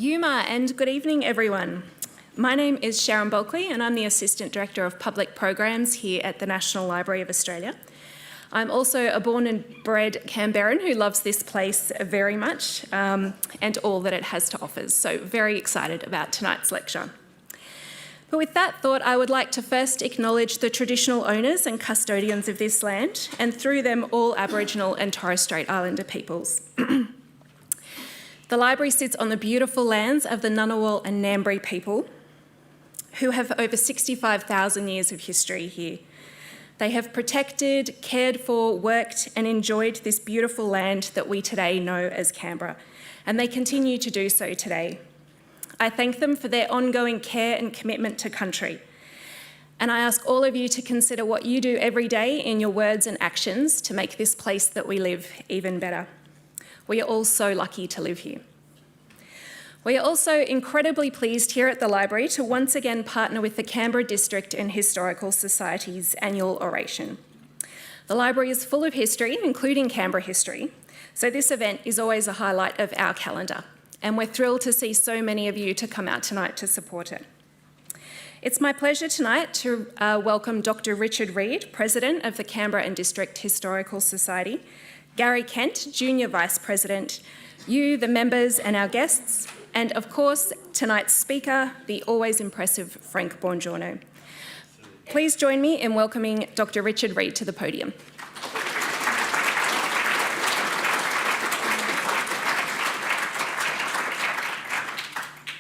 Yuma, and good evening, everyone. My name is Sharon Bulkley, and I'm the Assistant Director of Public Programs here at the National Library of Australia. I'm also a born and bred Canberran who loves this place very much and all that it has to offer. So very excited about tonight's lecture. But with that thought, I would like to first acknowledge the traditional owners and custodians of this land, and through them all Aboriginal and Torres Strait Islander peoples. The library sits on the beautiful lands of the Ngunnawal and Ngambri people, who have over 65,000 years of history here. They have protected, cared for, worked and enjoyed this beautiful land that we today know as Canberra, and they continue to do so today. I thank them for their ongoing care and commitment to country. And I ask all of you to consider what you do every day in your words and actions to make this place that we live even better. We are all so lucky to live here. We are also incredibly pleased here at the library to once again partner with the Canberra District and Historical Society's annual oration. The library is full of history, including Canberra history, so this event is always a highlight of our calendar, and we're thrilled to see so many of you to come out tonight to support it. It's my pleasure tonight to welcome Dr. Richard Reid, President of the Canberra and District Historical Society, Gary Kent, Junior Vice President, you, the members and our guests, and of course, tonight's speaker, the always impressive Frank Bongiorno. Please join me in welcoming Dr. Richard Reid to the podium.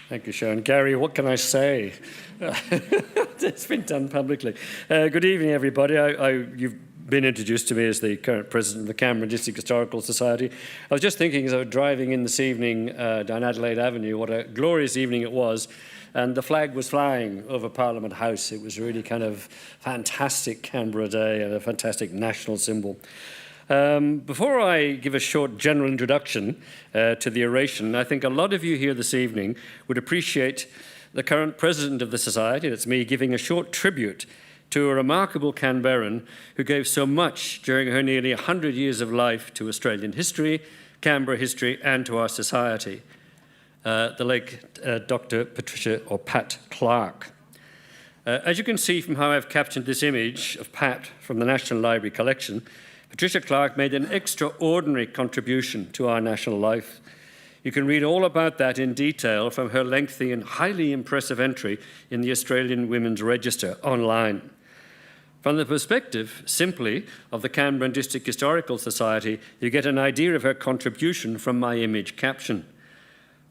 Thank you, Sharon. Gary, what can I say? It's been done publicly. Good evening, everybody. You've been introduced to me as the current president of the Canberra District Historical Society. I was just thinking as I was driving in this evening down Adelaide Avenue, what a glorious evening it was, and the flag was flying over Parliament House. It was really kind of fantastic Canberra Day and a fantastic national symbol. Before I give a short general introduction to the oration, I think a lot of you here this evening would appreciate the current president of the Society, that's me, giving a short tribute to a remarkable Canberran who gave so much during her nearly 100 years of life to Australian history, Canberra history, and to our society, the late Dr. Patricia, or Pat Clark. As you can see from how I've captioned this image of Pat from the National Library collection, Patricia Clark made an extraordinary contribution to our national life. You can read all about that in detail from her lengthy and highly impressive entry in the Australian Women's Register online. From the perspective, simply, of the Canberra District Historical Society, you get an idea of her contribution from my image caption.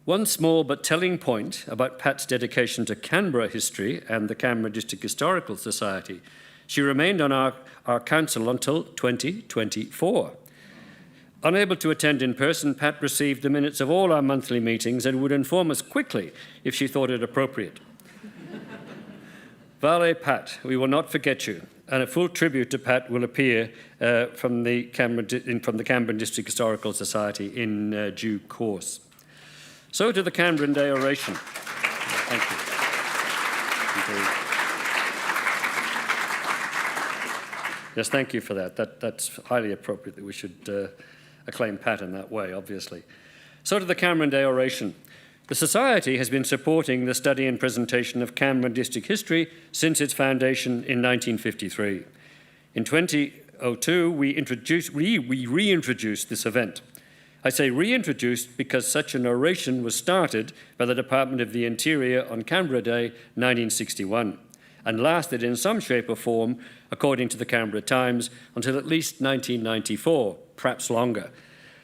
One small but telling point about Pat's dedication to Canberra history and the Canberra District Historical Society: she remained on our council until 2024. Unable to attend in person, Pat received the minutes of all our monthly meetings and would inform us quickly if she thought it appropriate. Vale Pat, we will not forget you, and a full tribute to Pat will appear from the Canberra District Historical Society in due course. So to the Canberra Day Oration. Thank you. Yes, thank you for that. That's highly appropriate that we should acclaim Pat in that way, obviously. So to the Canberra Day Oration. The Society has been supporting the study and presentation of Canberra district history since its foundation in 1953. In 2002, we reintroduced this event. I say reintroduced because such an oration was started by the Department of the Interior on Canberra Day 1961 and lasted in some shape or form, according to the Canberra Times, until at least 1994, perhaps longer.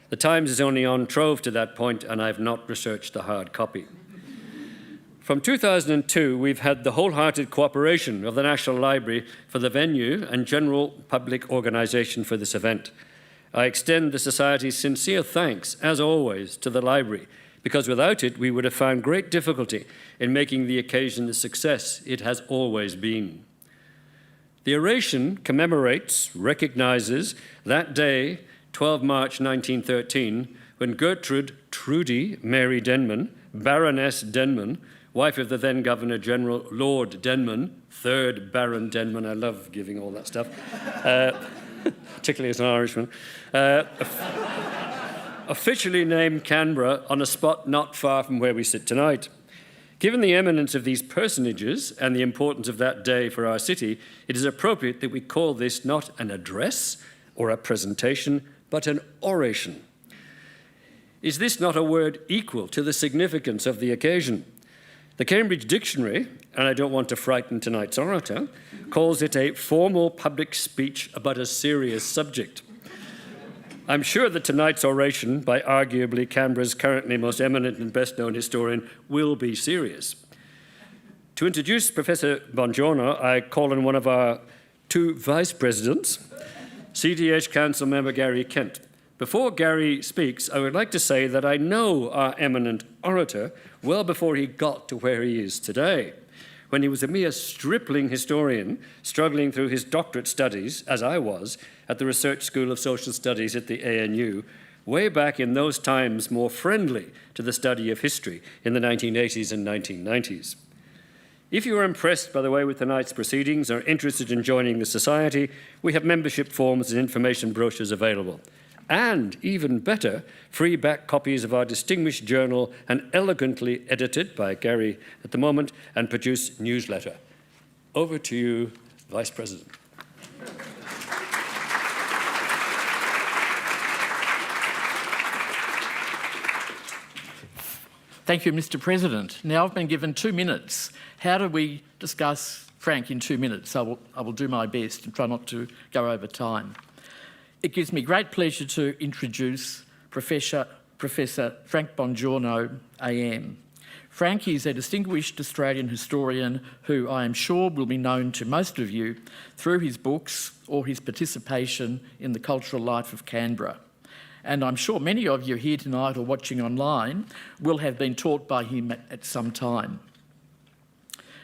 The Times is only on trove to that point, and I've not researched the hard copy. From 2002, we've had the wholehearted cooperation of the National Library for the venue and general public organisation for this event. I extend the Society's sincere thanks, as always, to the Library, because without it, we would have found great difficulty in making the occasion the success it has always been. The oration commemorates, recognises that day, 12 March 1913, when Gertrude Trudy Mary Denman, Baroness Denman, wife of the then Governor-General Lord Denman, 3rd Baron Denman, I love giving all that stuff, particularly as an Irishman, officially named Canberra on a spot not far from where we sit tonight. Given the eminence of these personages and the importance of that day for our city, it is appropriate that we call this not an address or a presentation, but an oration. Is this not a word equal to the significance of the occasion? The Cambridge Dictionary, and I don't want to frighten tonight's orator, calls it a formal public speech about a serious subject. I'm sure that tonight's oration by arguably Canberra's currently most eminent and best-known historian will be serious. To introduce Professor Bongiorno, I call on one of our two vice presidents, CDH Council member Gary Kent. Before Gary speaks, I would like to say that I know our eminent orator well before he got to where he is today, when he was a mere stripling historian struggling through his doctorate studies, as I was, at the Research School of Social Studies at the ANU, way back in those times more friendly to the study of history in the 1980s and 1990s. If you are impressed, by the way, with tonight's proceedings or are interested in joining the Society, we have membership forms and information brochures available. And, even better, free back copies of our distinguished journal and elegantly edited by Gary at the moment and produced newsletter. Over to you, Vice President. Thank you, Mr. President. Now I've been given 2 minutes. How do we discuss Frank in 2 minutes? I will do my best and try not to go over time. It gives me great pleasure to introduce Professor Frank Bongiorno AM. Frank is a distinguished Australian historian who I am sure will be known to most of you through his books or his participation in the cultural life of Canberra. And I'm sure many of you here tonight or watching online will have been taught by him at some time.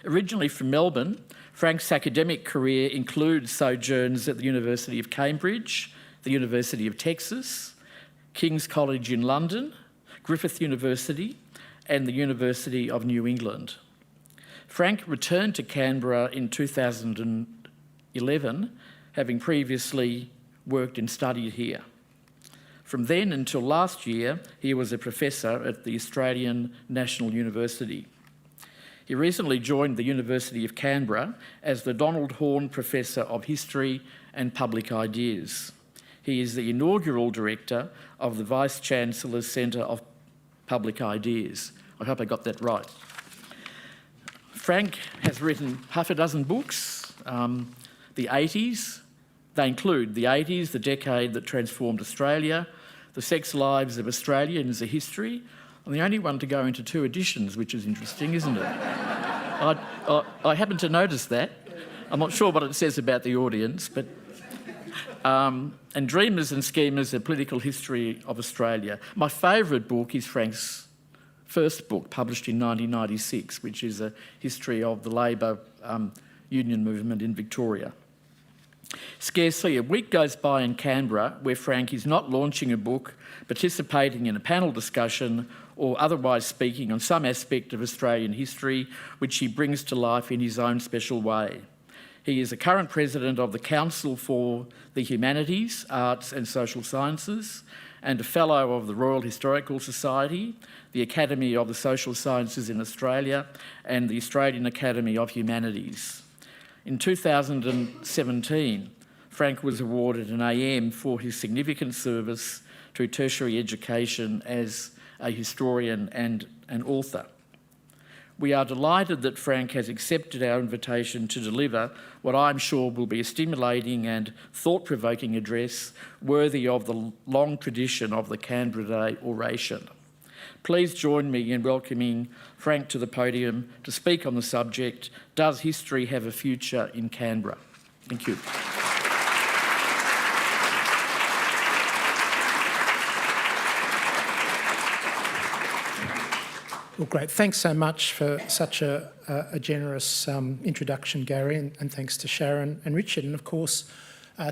Originally from Melbourne, Frank's academic career includes sojourns at the University of Cambridge, the University of Texas, King's College in London, Griffith University, and the University of New England. Frank returned to Canberra in 2011, having previously worked and studied here. From then until last year, he was a professor at the Australian National University. He recently joined the University of Canberra as the Donald Horne Professor of History and Public Ideas. He is the inaugural director of the Vice-Chancellor's Centre of Public Ideas. I hope I got that right. Frank has written half a dozen books. The 80s, they include the 80s, the decade that transformed Australia, The Sex Lives of Australians, a History. I'm the only one to go into 2 editions, which is interesting, isn't it? I happen to notice that. I'm not sure what it says about the audience, but... and Dreamers and Schemers, A Political History of Australia. My favourite book is Frank's first book, published in 1996, which is a history of the Labor union movement in Victoria. Scarcely a week goes by in Canberra where Frank is not launching a book, participating in a panel discussion, or otherwise speaking on some aspect of Australian history, which he brings to life in his own special way. He is a current president of the Council for the Humanities, Arts and Social Sciences, and a fellow of the Royal Historical Society, the Academy of the Social Sciences in Australia, and the Australian Academy of Humanities. In 2017, Frank was awarded an AM for his significant service to tertiary education as a historian and an author. We are delighted that Frank has accepted our invitation to deliver what I'm sure will be a stimulating and thought-provoking address worthy of the long tradition of the Canberra Day Oration. Please join me in welcoming Frank to the podium to speak on the subject, Does History Have a Future in Canberra? Thank you. Well, great. Thanks so much for such a generous introduction, Gary, and thanks to Sharon and Richard, and of course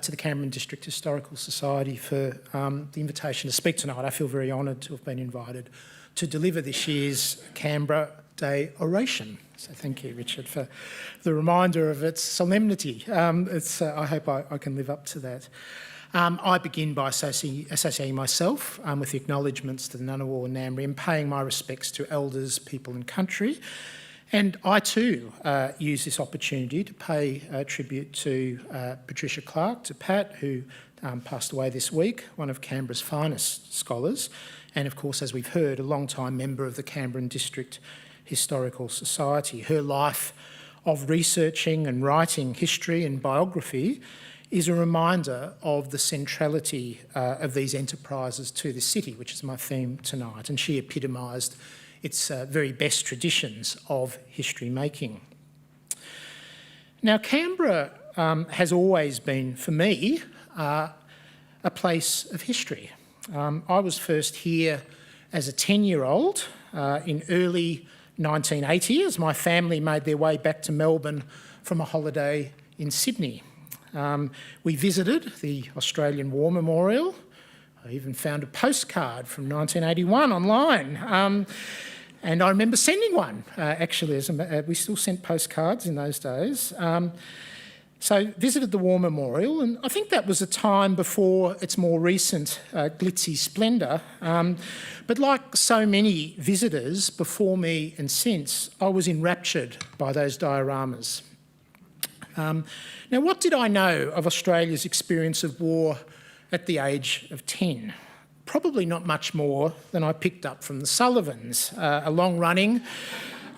to the Canberra District Historical Society for the invitation to speak tonight. I feel very honoured to have been invited to deliver this year's Canberra Day Oration. So thank you, Richard, for the reminder of its solemnity. I hope I can live up to that. I begin by associating myself with the acknowledgements to the Ngunnawal and Ngambri and paying my respects to elders, people and country. And I too use this opportunity to pay tribute to Patricia Clark, to Pat, who passed away this week, one of Canberra's finest scholars, and of course, as we've heard, a long-time member of the Canberra District Historical Society. Her life of researching and writing history and biography is a reminder of the centrality of these enterprises to the city, which is my theme tonight, and she epitomised its very best traditions of history making. Now, Canberra has always been, for me, a place of history. I was first here as a 10-year-old in early 1980 as my family made their way back to Melbourne from a holiday in Sydney. We visited the Australian War Memorial. I even found a postcard from 1981 online. And I remember sending one, actually. We still sent postcards in those days. So visited the War Memorial, and I think that was a time before its more recent glitzy splendour. But like so many visitors before me and since, I was enraptured by those dioramas. Now, what did I know of Australia's experience of war at the age of 10? Probably not much more than I picked up from the Sullivans, a long-running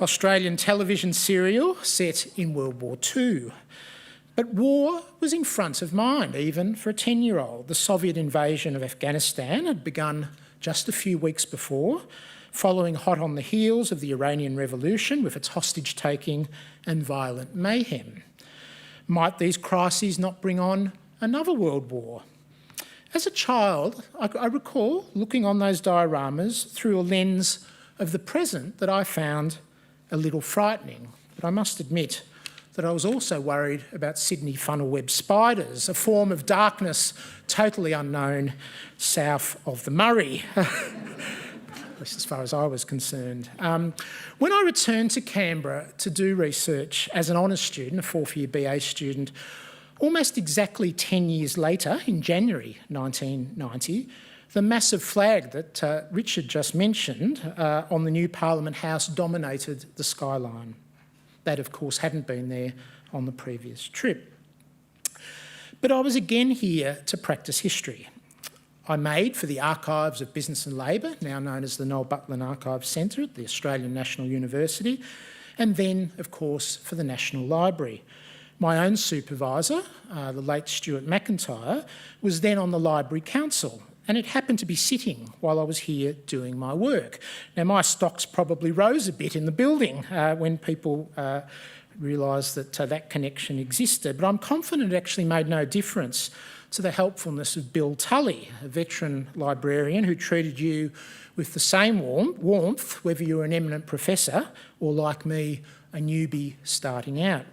Australian television serial set in World War II. But war was in front of mind, even for a 10-year-old. The Soviet invasion of Afghanistan had begun just a few weeks before, following hot on the heels of the Iranian Revolution with its hostage-taking and violent mayhem. Might these crises not bring on another world war? As a child, I recall looking on those dioramas through a lens of the present that I found a little frightening. But I must admit that I was also worried about Sydney funnel web spiders, a form of darkness totally unknown south of the Murray, at least as far as I was concerned. When I returned to Canberra to do research as an honours student, a fourth-year BA student, almost exactly 10 years later, in January 1990, the massive flag that Richard just mentioned on the new Parliament House dominated the skyline. That, of course, hadn't been there on the previous trip. But I was again here to practice history. I made for the Archives of Business and Labour, now known as the Noel Butlin Archives Centre at the Australian National University, and then, of course, for the National Library. My own supervisor, the late Stuart McIntyre, was then on the Library Council, and it happened to be sitting while I was here doing my work. Now, my stocks probably rose a bit in the building when people realised that that connection existed, but I'm confident it actually made no difference to the helpfulness of Bill Tully, a veteran librarian who treated you with the same warmth, whether you were an eminent professor or, like me, a newbie starting out.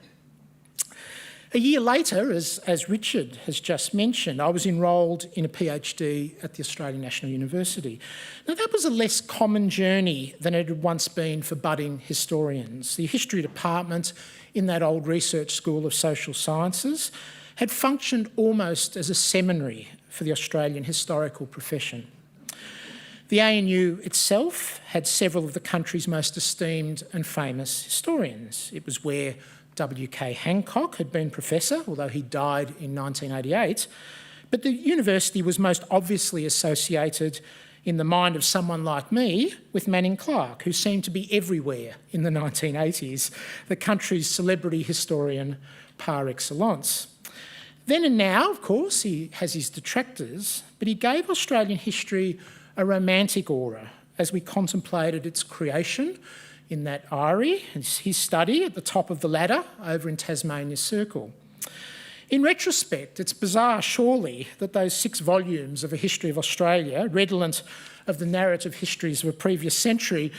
A year later, as Richard has just mentioned, I was enrolled in a PhD at the Australian National University. Now, that was a less common journey than it had once been for budding historians. The history department in that old research school of social sciences had functioned almost as a seminary for the Australian historical profession. The ANU itself had several of the country's most esteemed and famous historians. It was where W.K. Hancock had been professor, although he died in 1988, but the university was most obviously associated in the mind of someone like me with Manning Clark, who seemed to be everywhere in the 1980s, the country's celebrity historian par excellence. Then and now, of course, he has his detractors, but he gave Australian history a romantic aura as we contemplated its creation in that eyrie, his study at the top of the ladder over in Tasmania Circle. In retrospect, it's bizarre, surely, that those 6 volumes of A History of Australia, redolent of the narrative histories of a previous century,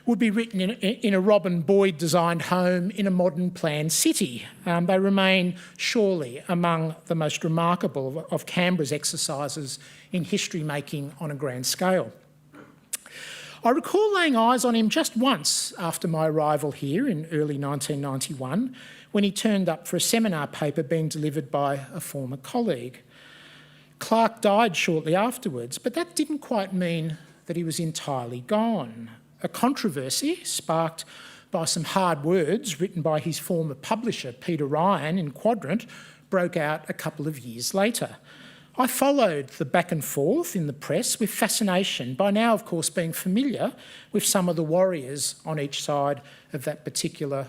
would be written in a Robin Boyd-designed home in a modern planned city. They remain, surely, among the most remarkable of Canberra's exercises in history making on a grand scale. I recall laying eyes on him just once after my arrival here in early 1991, when he turned up for a seminar paper being delivered by a former colleague. Clark died shortly afterwards, but that didn't quite mean that he was entirely gone. A controversy sparked by some hard words written by his former publisher, Peter Ryan, in Quadrant, broke out a couple of years later. I followed the back and forth in the press with fascination, by now, of course, being familiar with some of the warriors on each side of that particular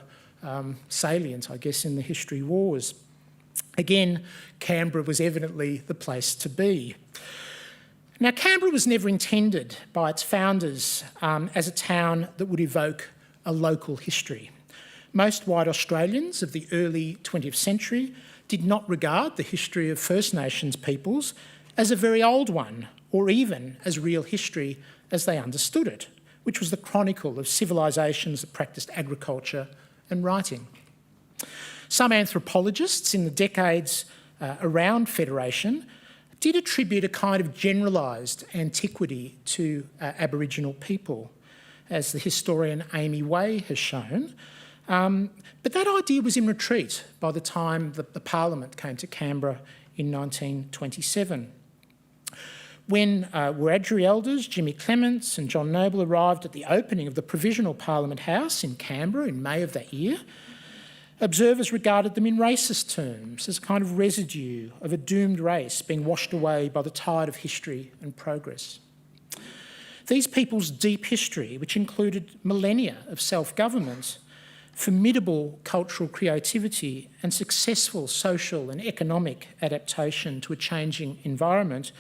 salient, I guess, in the history wars. Again, Canberra was evidently the place to be. Now, Canberra was never intended by its founders as a town that would evoke a local history. Most white Australians of the early 20th century did not regard the history of First Nations peoples as a very old one, or even as real history as they understood it, which was the chronicle of civilisations that practised agriculture and writing. Some anthropologists in the decades around Federation did attribute a kind of generalised antiquity to Aboriginal people, as the historian Amy Way has shown. But that idea was in retreat by the time that the Parliament came to Canberra in 1927. When Wiradjuri elders Jimmy Clements and John Noble arrived at the opening of the Provisional Parliament House in Canberra in May of that year, observers regarded them in racist terms as a kind of residue of a doomed race being washed away by the tide of history and progress. These people's deep history, which included millennia of self-government, formidable cultural creativity and successful social and economic adaptation to a changing environment,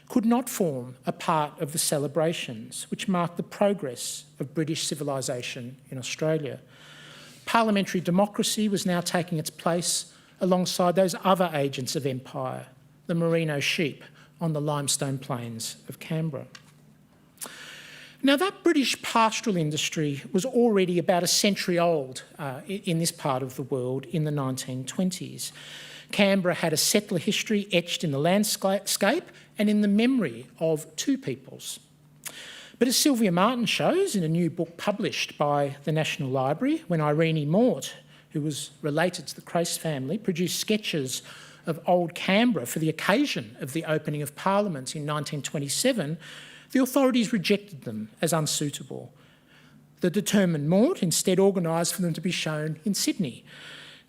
could not form a part of the celebrations which marked the progress of British civilisation in Australia. Parliamentary democracy was now taking its place alongside those other agents of empire, the merino sheep on the limestone plains of Canberra. Now, that British pastoral industry was already about a century old in this part of the world in the 1920s. Canberra had a settler history etched in the landscape and in the memory of two peoples. But as Sylvia Martin shows in a new book published by the National Library, when Irene Mort, who was related to the Crace family, produced sketches of old Canberra for the occasion of the opening of Parliament in 1927, the authorities rejected them as unsuitable. The determined Mort instead organised for them to be shown in Sydney.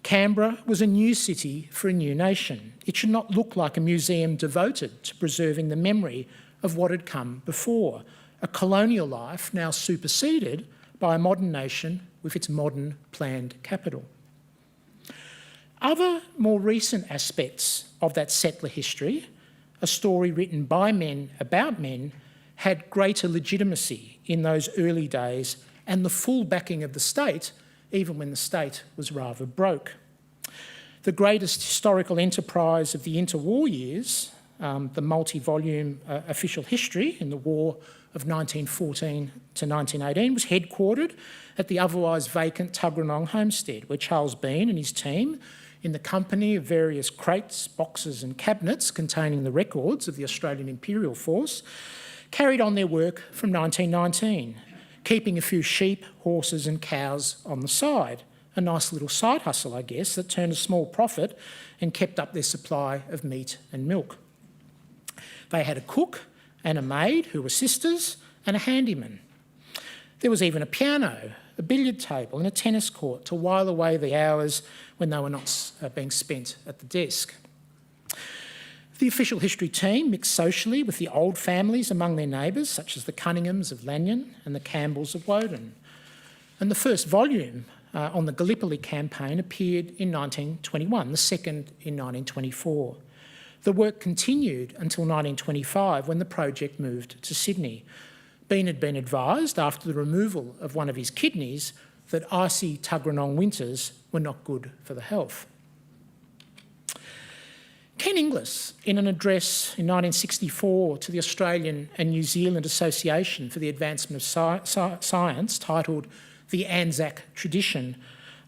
Canberra was a new city for a new nation. It should not look like a museum devoted to preserving the memory of what had come before, a colonial life now superseded by a modern nation with its modern planned capital. Other more recent aspects of that settler history, a story written by men about men, had greater legitimacy in those early days and the full backing of the state, even when the state was rather broke. The greatest historical enterprise of the interwar years, the multi-volume official history in the war of 1914 to 1918, was headquartered at the otherwise vacant Tuggeranong homestead, where Charles Bean and his team, in the company of various crates, boxes and cabinets containing the records of the Australian Imperial Force, carried on their work from 1919, keeping a few sheep, horses and cows on the side. A nice little side hustle, I guess, that turned a small profit and kept up their supply of meat and milk. They had a cook and a maid who were sisters and a handyman. There was even a piano, a billiard table and a tennis court to while away the hours when they were not being spent at the desk. The official history team mixed socially with the old families among their neighbours, such as the Cunninghams of Lanyon and the Campbells of Woden. And the first volume on the Gallipoli campaign appeared in 1921, the second in 1924. The work continued until 1925, when the project moved to Sydney. Bean had been advised, after the removal of one of his kidneys, that icy Tuggeranong winters were not good for the health. Ken Inglis, in an address in 1964 to the Australian and New Zealand Association for the Advancement of Science, titled The Anzac Tradition,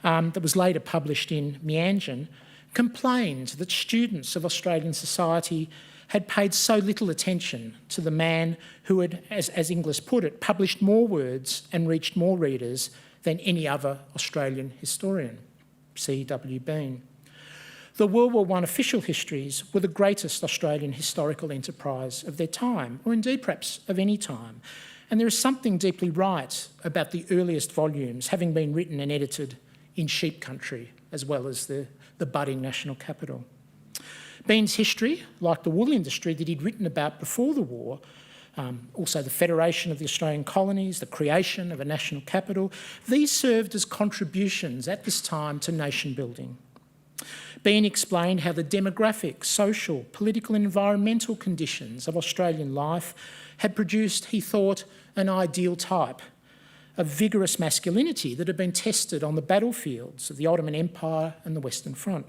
that was later published in Meanjin, complained that students of Australian society had paid so little attention to the man who had, as Inglis put it, published more words and reached more readers than any other Australian historian, C.W. Bean. The World War I official histories were the greatest Australian historical enterprise of their time, or indeed perhaps of any time. And there is something deeply right about the earliest volumes having been written and edited in sheep country, as well as the budding national capital. Bean's history, like the wool industry that he'd written about before the war, also the federation of the Australian colonies, the creation of a national capital, these served as contributions at this time to nation building. Bean explained how the demographic, social, political and environmental conditions of Australian life had produced, he thought, an ideal type of vigorous masculinity that had been tested on the battlefields of the Ottoman Empire and the Western Front.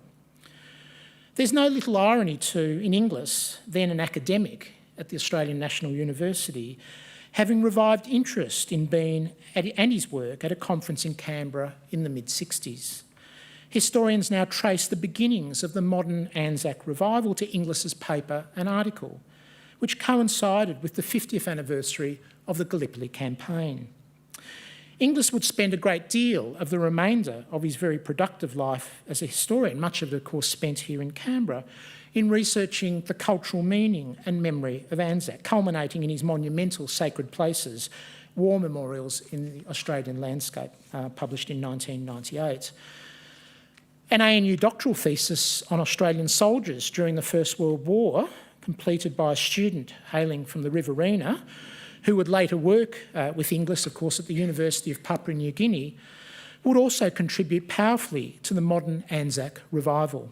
There's no little irony too in Inglis, then an academic at the Australian National University, having revived interest in Bean and his work at a conference in Canberra in the mid-60s. Historians now trace the beginnings of the modern Anzac revival to Inglis's paper and article, which coincided with the 50th anniversary of the Gallipoli campaign. Inglis would spend a great deal of the remainder of his very productive life as a historian, much of it, of course, spent here in Canberra, in researching the cultural meaning and memory of Anzac, culminating in his monumental Sacred Places, War Memorials in the Australian Landscape, published in 1998. An ANU doctoral thesis on Australian soldiers during the First World War, completed by a student hailing from the Riverina, who would later work with Inglis, of course, at the University of Papua New Guinea, would also contribute powerfully to the modern Anzac revival.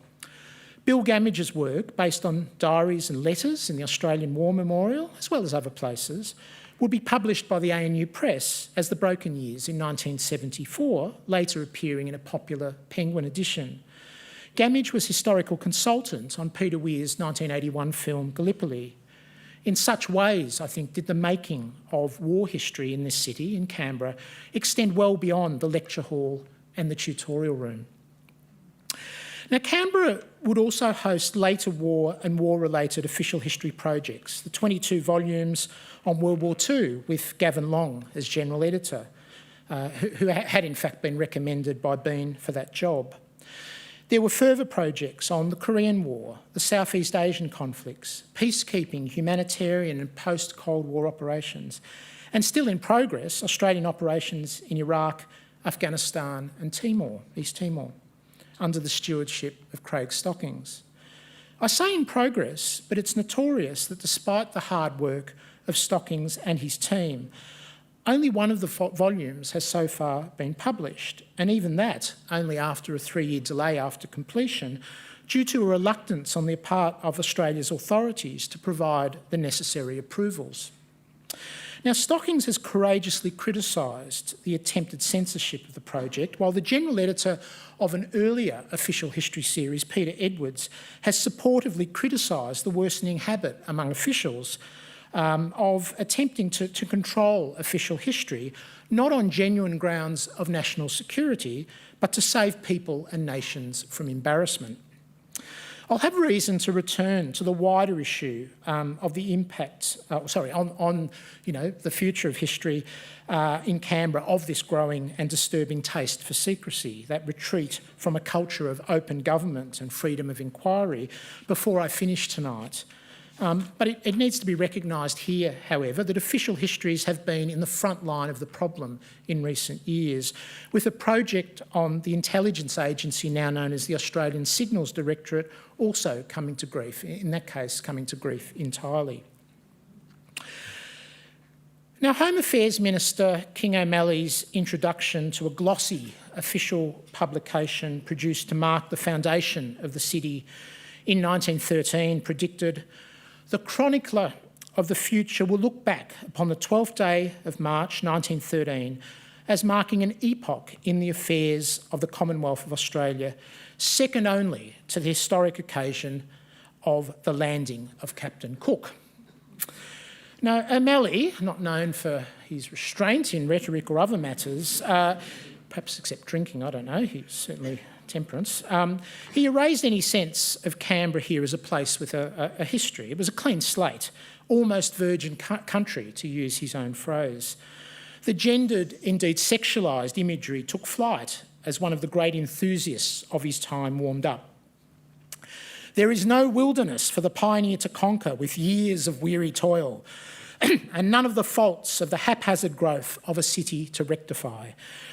Bill Gamage's work, based on diaries and letters in the Australian War Memorial, as well as other places, would be published by the ANU Press as The Broken Years in 1974, later appearing in a popular Penguin edition. Gamage was historical consultant on Peter Weir's 1981 film Gallipoli. In such ways, I think, did the making of war history in this city, in Canberra, extend well beyond the lecture hall and the tutorial room. Now, Canberra would also host later war and war-related official history projects, the 22 volumes on World War II with Gavin Long as general editor, who had in fact been recommended by Bean for that job. There were further projects on the Korean War, the Southeast Asian conflicts, peacekeeping, humanitarian and post-Cold War operations, and still in progress, Australian operations in Iraq, Afghanistan and Timor, East Timor, under the stewardship of Craig Stockings. I say in progress, but it's notorious that despite the hard work of Stockings and his team, only one of the volumes has so far been published, and even that only after a 3-year delay after completion, due to a reluctance on the part of Australia's authorities to provide the necessary approvals. Now, Stockings has courageously criticised the attempted censorship of the project, while the general editor of an earlier official history series, Peter Edwards, has supportively criticised the worsening habit among officials of attempting to control official history, not on genuine grounds of national security, but to save people and nations from embarrassment. I'll have reason to return to the wider issue of the impact, on the future of history in Canberra of this growing and disturbing taste for secrecy, that retreat from a culture of open government and freedom of inquiry, before I finish tonight. But it needs to be recognised here, however, that official histories have been in the front line of the problem in recent years, with a project on the intelligence agency now known as the Australian Signals Directorate also coming to grief, in that case coming to grief entirely. Now, Home Affairs Minister King O'Malley's introduction to a glossy official publication produced to mark the foundation of the city in 1913 predicted, "The chronicler of the future will look back upon the 12th day of March 1913 as marking an epoch in the affairs of the Commonwealth of Australia, second only to the historic occasion of the landing of Captain Cook." Now, O'Malley, not known for his restraint in rhetoric or other matters, perhaps except drinking, I don't know, he certainly temperance, he erased any sense of Canberra here as a place with a history. It was a clean slate, almost virgin country, to use his own phrase. The gendered, indeed sexualised imagery took flight as one of the great enthusiasts of his time warmed up. There is no wilderness for the pioneer to conquer with years of weary toil, and none of the faults of the haphazard growth of a city to rectify.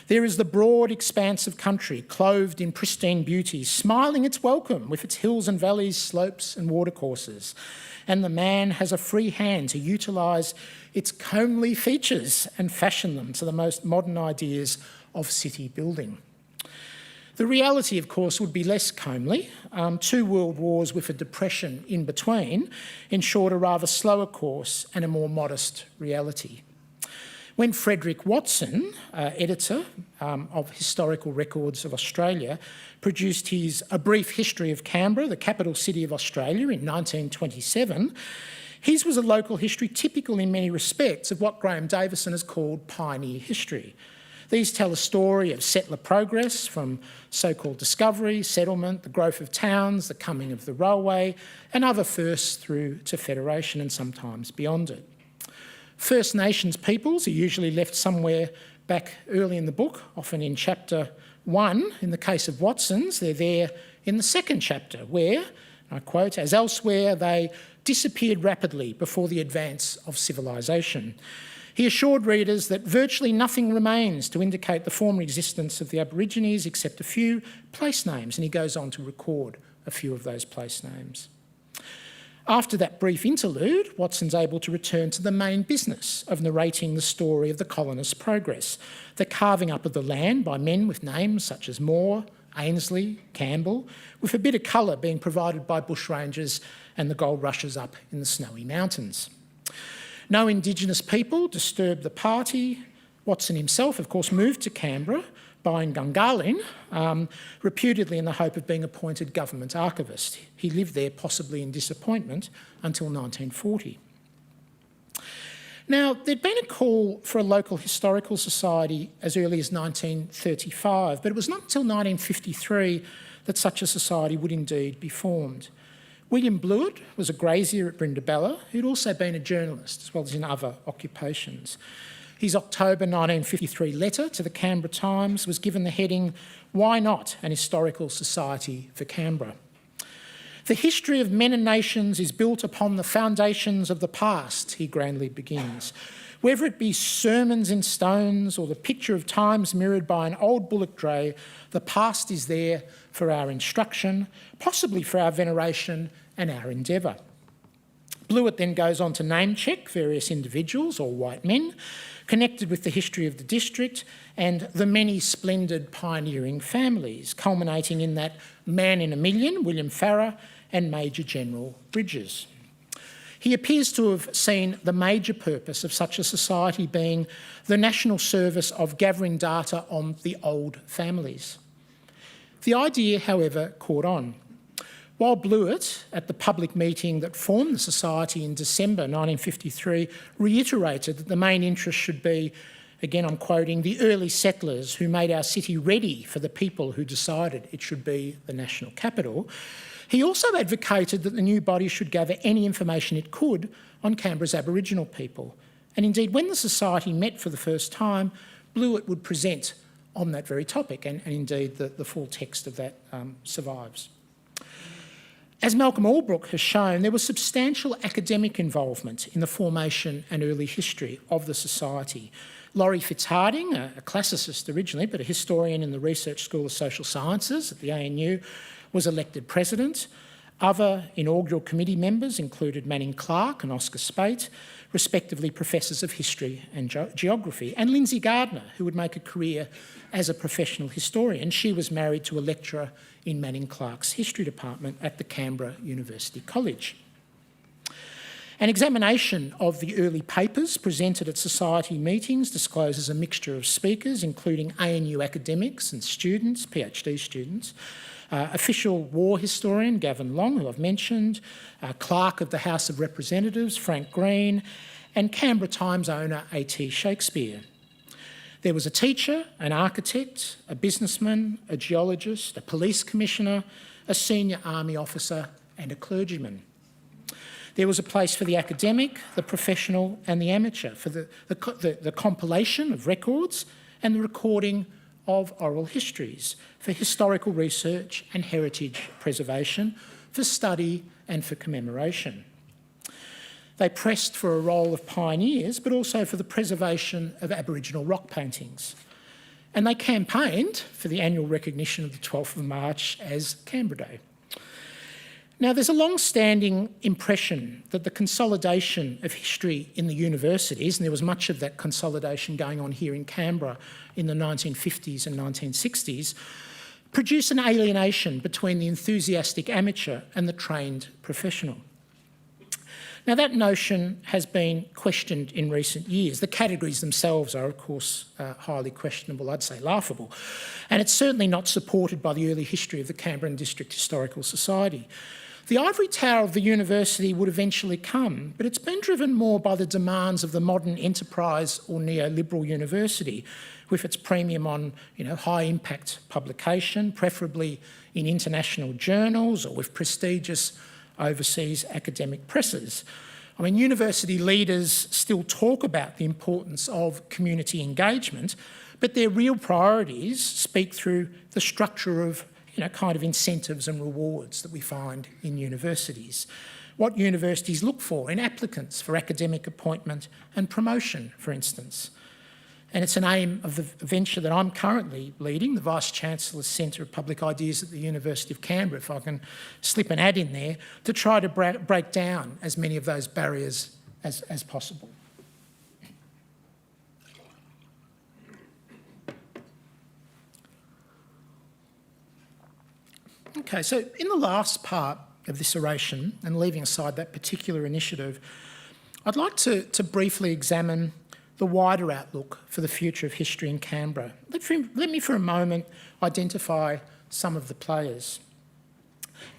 There is the broad expanse of country, clothed in pristine beauty, smiling its welcome with its hills and valleys, slopes and watercourses. And the man has a free hand to utilise its comely features and fashion them to the most modern ideas of city building. The reality, of course, would be less comely. 2 world wars with a depression in between ensured a rather slower course and a more modest reality. When Frederick Watson, editor of Historical Records of Australia, produced his A Brief History of Canberra, the capital city of Australia, in 1927, his was a local history typical in many respects of what Graham Davison has called pioneer history. These tell a story of settler progress from so-called discovery, settlement, the growth of towns, the coming of the railway, and other firsts through to federation and sometimes beyond it. First Nations peoples are usually left somewhere back early in the book, often in chapter 1. In the case of Watson's, they're there in the second chapter where, I quote, as elsewhere, they disappeared rapidly before the advance of civilisation. He assured readers that virtually nothing remains to indicate the former existence of the Aborigines except a few place names, and he goes on to record a few of those place names. After that brief interlude, Watson's able to return to the main business of narrating the story of the colonists' progress, the carving up of the land by men with names such as Moore, Ainsley, Campbell, with a bit of colour being provided by bushrangers and the gold rushes up in the snowy mountains. No Indigenous people disturbed the party. Watson himself, of course, moved to Canberra, buying Gungahlin, reputedly in the hope of being appointed government archivist. He lived there, possibly in disappointment, until 1940. Now, there'd been a call for a local historical society as early as 1935, but it was not until 1953 that such a society would indeed be formed. William Blewett was a grazier at Brindabella, who'd also been a journalist, as well as in other occupations. His October 1953 letter to the Canberra Times was given the heading, "Why Not an Historical Society for Canberra?" The history of men and nations is built upon the foundations of the past, he grandly begins. Whether it be sermons in stones or the picture of times mirrored by an old bullock dray, the past is there for our instruction, possibly for our veneration and our endeavour. Blewett then goes on to name-check various individuals, or white men, connected with the history of the district and the many splendid pioneering families, culminating in that man in a million, William Farrer, and Major General Bridges. He appears to have seen the major purpose of such a society being the national service of gathering data on the old families. The idea, however, caught on. While Blewett, at the public meeting that formed the society in December 1953, reiterated that the main interest should be, again I'm quoting, the early settlers who made our city ready for the people who decided it should be the national capital, he also advocated that the new body should gather any information it could on Canberra's Aboriginal people. And indeed, when the society met for the first time, Blewett would present on that very topic, and indeed the full text of that survives. As Malcolm Albrook has shown, there was substantial academic involvement in the formation and early history of the society. Laurie Fitzharding, a classicist originally, but a historian in the Research School of Social Sciences at the ANU, was elected president. Other inaugural committee members included Manning Clark and Oscar Spate, respectively professors of history and geography, and Lindsay Gardner, who would make a career as a professional historian. She was married to a lecturer in Manning Clark's history department at the Canberra University College. An examination of the early papers presented at society meetings discloses a mixture of speakers, including ANU academics and students, PhD students, official war historian Gavin Long, who I've mentioned, clerk of the House of Representatives Frank Green, and Canberra Times owner A.T. Shakespeare. There was a teacher, an architect, a businessman, a geologist, a police commissioner, a senior army officer and a clergyman. There was a place for the academic, the professional and the amateur, for the compilation of records and the recording of oral histories, for historical research and heritage preservation, for study and for commemoration. They pressed for a role of pioneers, but also for the preservation of Aboriginal rock paintings. And they campaigned for the annual recognition of the 12th of March as Canberra Day. Now, there's a long-standing impression that the consolidation of history in the universities, and there was much of that consolidation going on here in Canberra in the 1950s and 1960s, produced an alienation between the enthusiastic amateur and the trained professional. Now, that notion has been questioned in recent years. The categories themselves are, of course, highly questionable, I'd say laughable. And it's certainly not supported by the early history of the Canberra District Historical Society. The ivory tower of the university would eventually come, but it's been driven more by the demands of the modern enterprise or neoliberal university, with its premium on high-impact publication, preferably in international journals or with prestigious overseas academic presses. I mean, university leaders still talk about the importance of community engagement, but their real priorities speak through the structure of kind of incentives and rewards that we find in universities. What universities look for in applicants for academic appointment and promotion, for instance. And it's an aim of the venture that I'm currently leading, the Vice-Chancellor's Centre of Public Ideas at the University of Canberra, if I can slip an ad in there, to try to break down as many of those barriers as possible. Okay, so in the last part of this oration, and leaving aside that particular initiative, I'd like to briefly examine the wider outlook for the future of history in Canberra. Let me for a moment identify some of the players.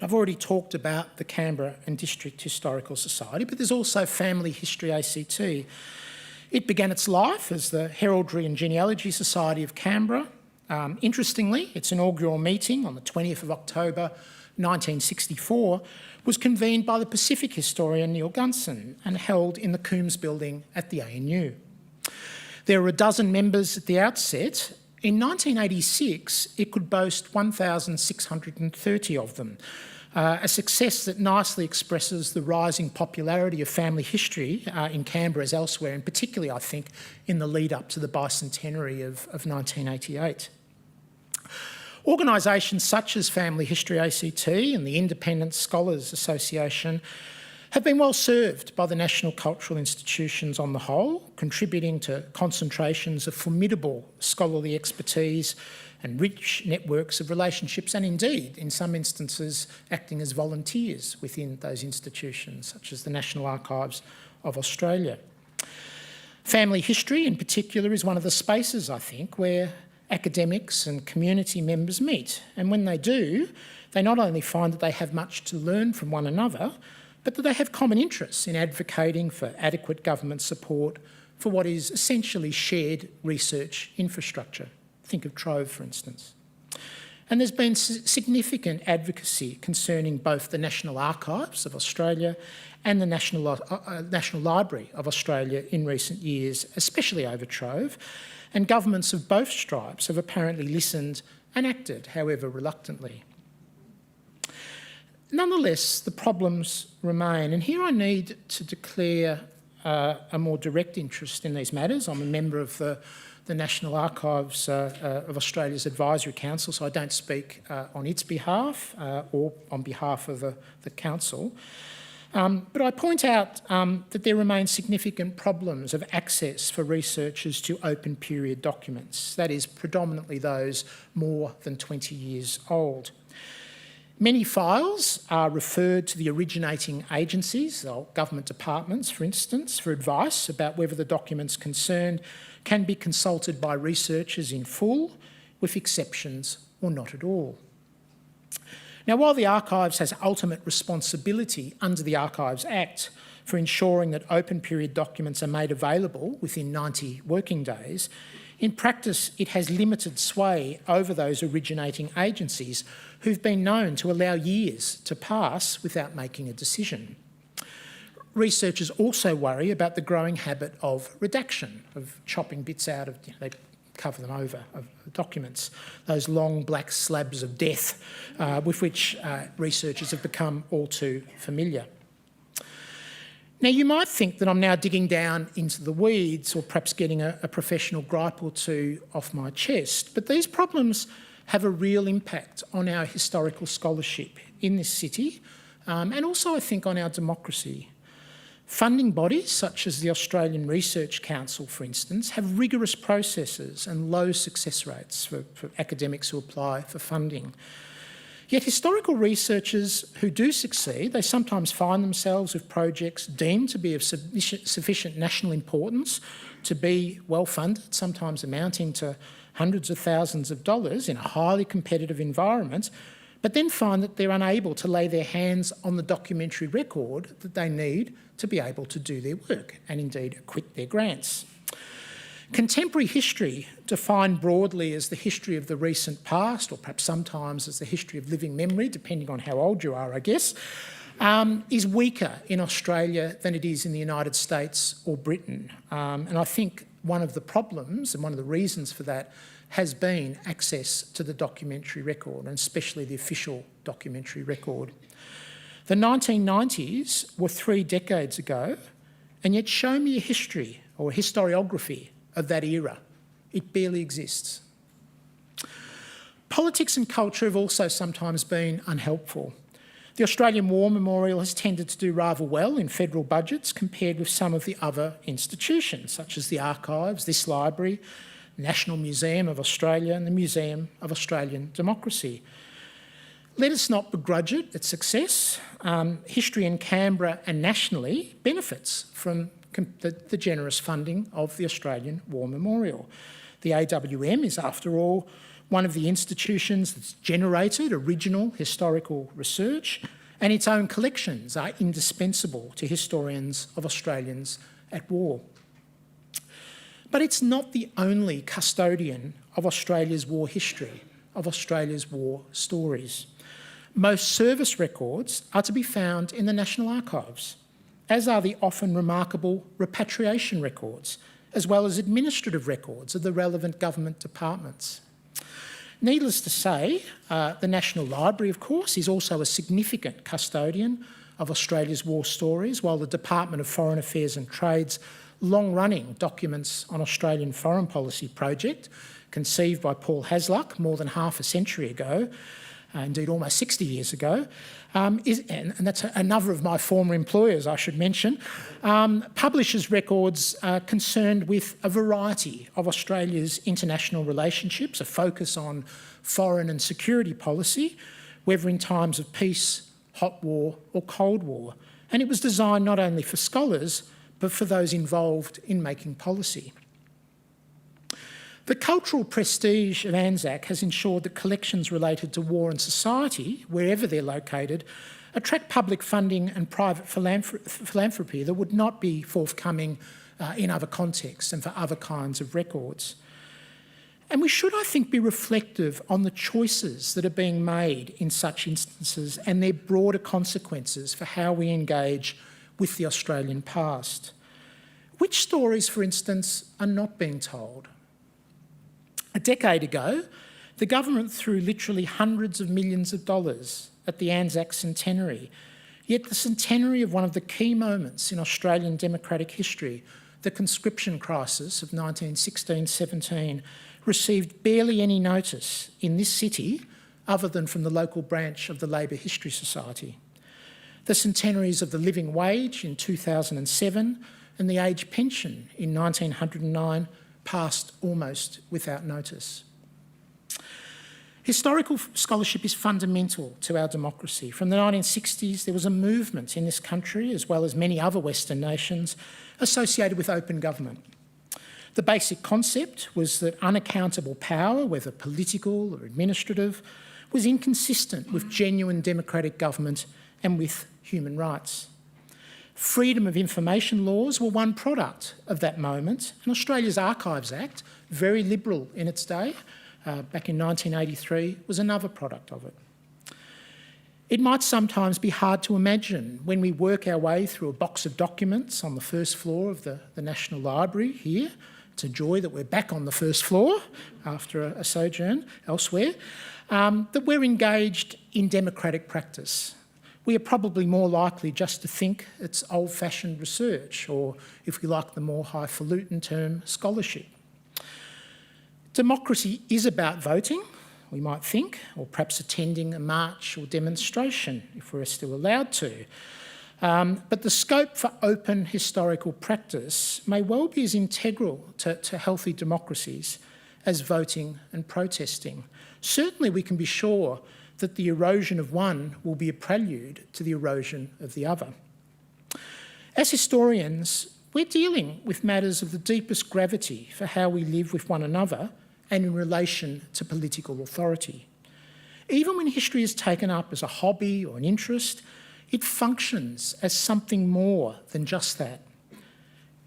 I've already talked about the Canberra and District Historical Society, but there's also Family History ACT. It began its life as the Heraldry and Genealogy Society of Canberra. Interestingly, its inaugural meeting on the 20th of October 1964 was convened by the Pacific historian Neil Gunson and held in the Coombs building at the ANU. There were a dozen members at the outset. In 1986, it could boast 1,630 of them, a success that nicely expresses the rising popularity of family history in Canberra as elsewhere, and particularly, I think, in the lead up to the bicentenary of 1988. Organisations such as Family History ACT and the Independent Scholars Association have been well served by the national cultural institutions on the whole, contributing to concentrations of formidable scholarly expertise and rich networks of relationships, and indeed, in some instances, acting as volunteers within those institutions, such as the National Archives of Australia. Family history, in particular, is one of the spaces, I think, where academics and community members meet. And when they do, they not only find that they have much to learn from one another, but that they have common interests in advocating for adequate government support for what is essentially shared research infrastructure. Think of Trove, for instance. And there's been significant advocacy concerning both the National Archives of Australia and the National Library of Australia in recent years, especially over Trove, and governments of both stripes have apparently listened and acted, however reluctantly. Nonetheless, the problems remain, and here I need to declare a more direct interest in these matters. I'm a member of the National Archives of Australia's Advisory Council, so I don't speak on its behalf or on behalf of the Council. But I point out that there remain significant problems of access for researchers to open period documents, that is, predominantly those more than 20 years old. Many files are referred to the originating agencies, or government departments, for instance, for advice about whether the documents concerned can be consulted by researchers in full, with exceptions or not at all. Now, while the Archives has ultimate responsibility under the Archives Act for ensuring that open period documents are made available within 90 working days, In practice, it has limited sway over those originating agencies who've been known to allow years to pass without making a decision. Researchers also worry about the growing habit of redaction, of chopping bits out of, they cover them over, of documents, those long black slabs of death with which researchers have become all too familiar. Now, you might think that I'm now digging down into the weeds or perhaps getting a professional gripe or two off my chest, but these problems have a real impact on our historical scholarship in this city and also, I think, on our democracy. Funding bodies such as the Australian Research Council, for instance, have rigorous processes and low success rates for academics who apply for funding. Yet historical researchers who do succeed, they sometimes find themselves with projects deemed to be of sufficient national importance to be well funded, sometimes amounting to hundreds of thousands of dollars in a highly competitive environment, but then find that they're unable to lay their hands on the documentary record that they need to be able to do their work and indeed acquit their grants. Contemporary history, defined broadly as the history of the recent past, or perhaps sometimes as the history of living memory, depending on how old you are, I guess, is weaker in Australia than it is in the United States or Britain. And I think one of the problems and one of the reasons for that has been access to the documentary record, and especially the official documentary record. The 1990s were 3 decades ago, and yet show me a history or a historiography of that era. It barely exists. Politics and culture have also sometimes been unhelpful. The Australian War Memorial has tended to do rather well in federal budgets compared with some of the other institutions, such as the Archives, this library, National Museum of Australia and the Museum of Australian Democracy. Let us not begrudge it, its success. History in Canberra and nationally benefits from the generous funding of the Australian War Memorial. The AWM is, after all, one of the institutions that's generated original historical research, and its own collections are indispensable to historians of Australians at war. But it's not the only custodian of Australia's war history, of Australia's war stories. Most service records are to be found in the National Archives, as are the often remarkable repatriation records, as well as administrative records of the relevant government departments. Needless to say, the National Library, of course, is also a significant custodian of Australia's war stories, while the Department of Foreign Affairs and Trade's long-running Documents on Australian Foreign Policy project, conceived by Paul Hasluck more than half a century ago, indeed almost 60 years ago, and that's another of my former employers, I should mention, publishes records concerned with a variety of Australia's international relationships, a focus on foreign and security policy, whether in times of peace, hot war or cold war. And it was designed not only for scholars, but for those involved in making policy. The cultural prestige of ANZAC has ensured that collections related to war and society, wherever they're located, attract public funding and private philanthropy that would not be forthcoming in other contexts and for other kinds of records. And we should, I think, be reflective on the choices that are being made in such instances and their broader consequences for how we engage with the Australian past. Which stories, for instance, are not being told? A decade ago, the government threw literally hundreds of millions of dollars at the Anzac centenary, yet the centenary of one of the key moments in Australian democratic history, the conscription crisis of 1916-17, received barely any notice in this city other than from the local branch of the Labour History Society. The centenaries of the living wage in 2007 and the age pension in 1909 passed almost without notice. Historical scholarship is fundamental to our democracy. From the 1960s, there was a movement in this country, as well as many other Western nations, associated with open government. The basic concept was that unaccountable power, whether political or administrative, was inconsistent with genuine democratic government and with human rights. Freedom of information laws were one product of that moment, and Australia's Archives Act, very liberal in its day, back in 1983, was another product of it. It might sometimes be hard to imagine when we work our way through a box of documents on the first floor of the National Library here. It's a joy that we're back on the first floor after a sojourn elsewhere, that we're engaged in democratic practice. We are probably more likely just to think it's old-fashioned research, or if we like the more highfalutin term, scholarship. Democracy is about voting, we might think, or perhaps attending a march or demonstration if we're still allowed to. But the scope for open historical practice may well be as integral to healthy democracies as voting and protesting. Certainly we can be sure that the erosion of one will be a prelude to the erosion of the other. As historians, we're dealing with matters of the deepest gravity for how we live with one another and in relation to political authority. Even when history is taken up as a hobby or an interest, it functions as something more than just that.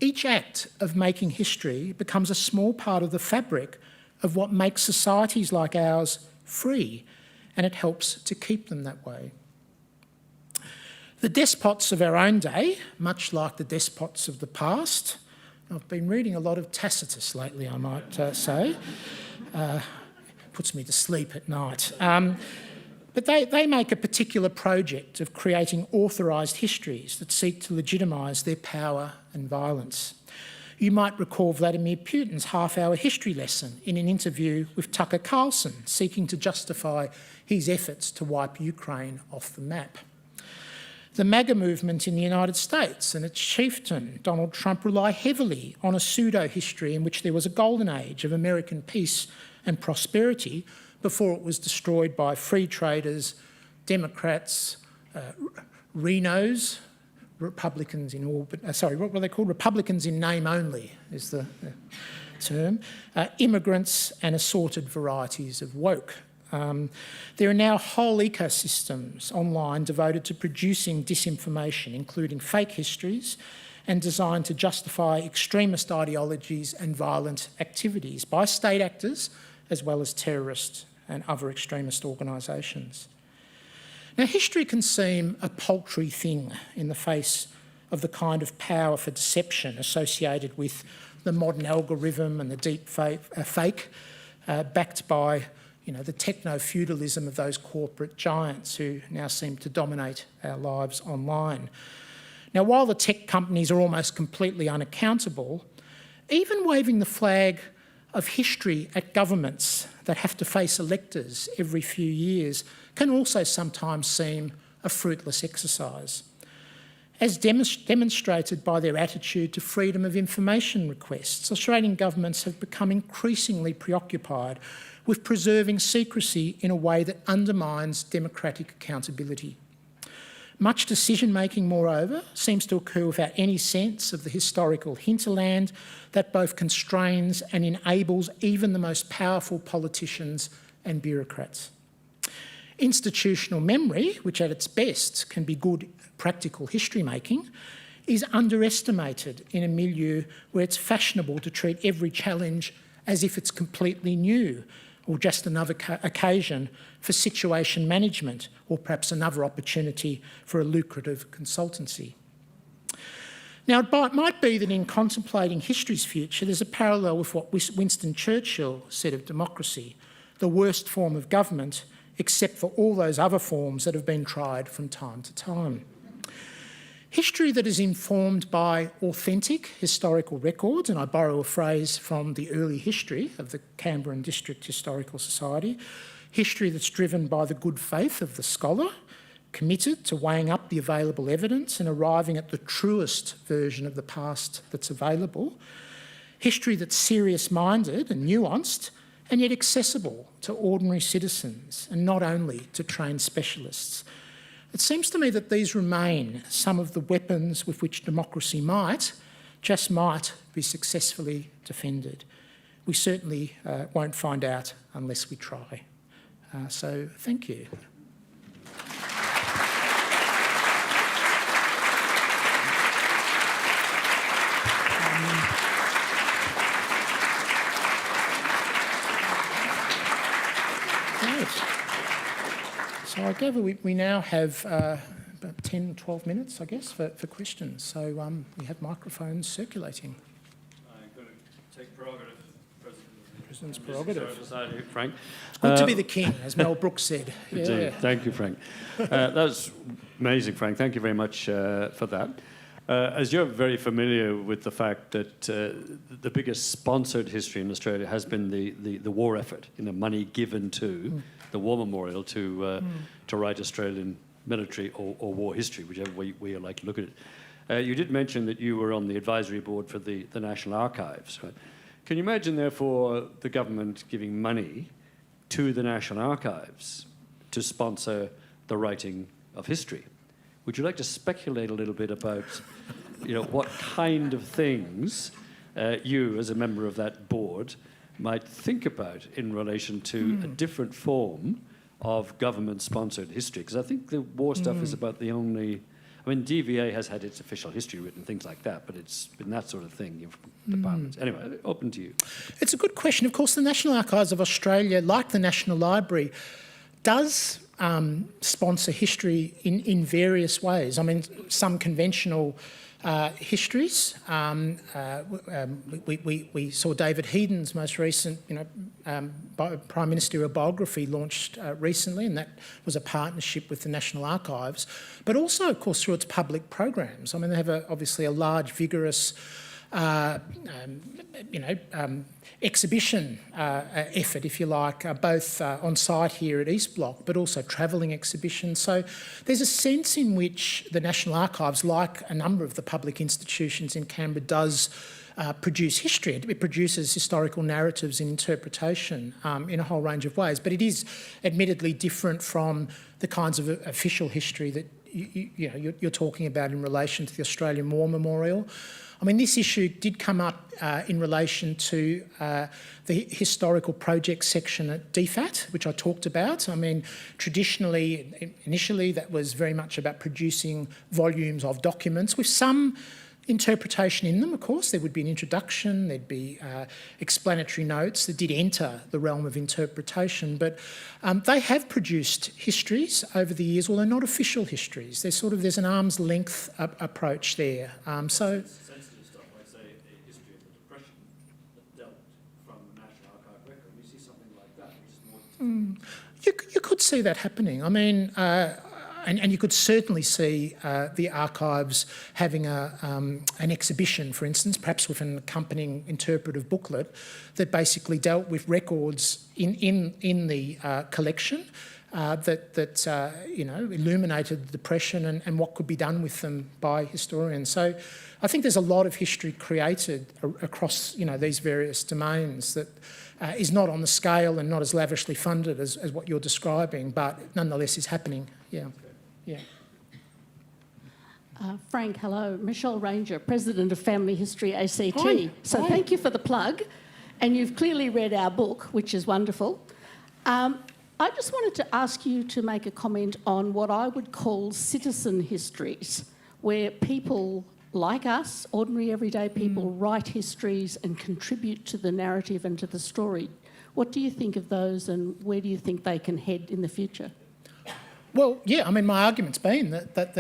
Each act of making history becomes a small part of the fabric of what makes societies like ours free, and it helps to keep them that way. The despots of our own day, much like the despots of the past, I've been reading a lot of Tacitus lately, I might say, puts me to sleep at night. But they make a particular project of creating authorised histories that seek to legitimise their power and violence. You might recall Vladimir Putin's half-hour history lesson in an interview with Tucker Carlson, seeking to justify his efforts to wipe Ukraine off the map. The MAGA movement in the United States and its chieftain, Donald Trump, rely heavily on a pseudo-history in which there was a golden age of American peace and prosperity before it was destroyed by free traders, Democrats, Renos, Republicans in all, what were they called? Republicans in name only is the term, immigrants and assorted varieties of woke. There are now whole ecosystems online devoted to producing disinformation, including fake histories, and designed to justify extremist ideologies and violent activities by state actors, as well as terrorists and other extremist organisations. Now, history can seem a paltry thing in the face of the kind of power for deception associated with the modern algorithm and the deep fake, backed by the techno-feudalism of those corporate giants who now seem to dominate our lives online. Now, while the tech companies are almost completely unaccountable, even waving the flag of history at governments that have to face electors every few years can also sometimes seem a fruitless exercise, as demonstrated by their attitude to freedom of information requests. Australian governments have become increasingly preoccupied with preserving secrecy in a way that undermines democratic accountability. Much decision-making, moreover, seems to occur without any sense of the historical hinterland that both constrains and enables even the most powerful politicians and bureaucrats. Institutional memory, which at its best can be good practical history-making, is underestimated in a milieu where it's fashionable to treat every challenge as if it's completely new, or just another occasion for situation management, or perhaps another opportunity for a lucrative consultancy. Now, it might be that in contemplating history's future, there's a parallel with what Winston Churchill said of democracy, the worst form of government, except for all those other forms that have been tried from time to time. History that is informed by authentic historical records, and I borrow a phrase from the early history of the Canberra District Historical Society, history that's driven by the good faith of the scholar, committed to weighing up the available evidence and arriving at the truest version of the past that's available, history that's serious-minded and nuanced, and yet accessible to ordinary citizens and not only to trained specialists. It seems to me that these remain some of the weapons with which democracy might be successfully defended. We certainly won't find out unless we try. So thank you. All right, Gavin, we now have about 10, 12 minutes, I guess, for questions. So we have microphones circulating. I'm going to take prerogative, President's prerogative. Society, Frank. Good to be the king, as Mel Brooks said. Indeed. Thank you, Frank. That was amazing, Frank. Thank you very much for that. As you're very familiar with the fact that the biggest sponsored history in Australia has been the war effort, money given to the War Memorial to write Australian military or war history, whichever way you like to look at it. You did mention that you were on the advisory board for the National Archives. Right? Can you imagine, therefore, the government giving money to the National Archives to sponsor the writing of history? Would you like to speculate a little bit about, what kind of things you, as a member of that board, might think about in relation to a different form of government-sponsored history? Because I think the war stuff is about the only... DVA has had its official history written, things like that, but it's been that sort of thing from departments. Anyway, open to you. It's a good question. Of course, the National Archives of Australia, like the National Library, does sponsor history in various ways. Some conventional histories. We saw David Heaton's most recent, Prime Ministerial biography launched recently, and that was a partnership with the National Archives, but also, of course, through its public programs. They have obviously a large, vigorous exhibition effort, if you like, both on site here at East Block, but also travelling exhibitions. So there's a sense in which the National Archives, like a number of the public institutions in Canberra, does produce history. It produces historical narratives and interpretation in a whole range of ways, but it is admittedly different from the kinds of official history that you're talking about in relation to the Australian War Memorial. This issue did come up in relation to the historical project section at DFAT, which I talked about. Traditionally, initially, that was very much about producing volumes of documents with some interpretation in them, of course. There would be an introduction, there'd be explanatory notes that did enter the realm of interpretation, but they have produced histories over the years, although not official histories. There's an arm's length approach there. You could see that happening. And you could certainly see the archives having an exhibition, for instance, perhaps with an accompanying interpretive booklet that basically dealt with records in the collection that illuminated the Depression and what could be done with them by historians. So I think there's a lot of history created across these various domains that is not on the scale and not as lavishly funded as what you're describing, but nonetheless is happening. Yeah. Frank, hello. Michelle Ranger, President of Family History ACT. Hi. So thank you for the plug. And you've clearly read our book, which is wonderful. I just wanted to ask you to make a comment on what I would call citizen histories, where people like us, ordinary everyday people, write histories and contribute to the narrative and to the story. What do you think of those, and where do you think they can head in the future? Well, yeah, my argument's been that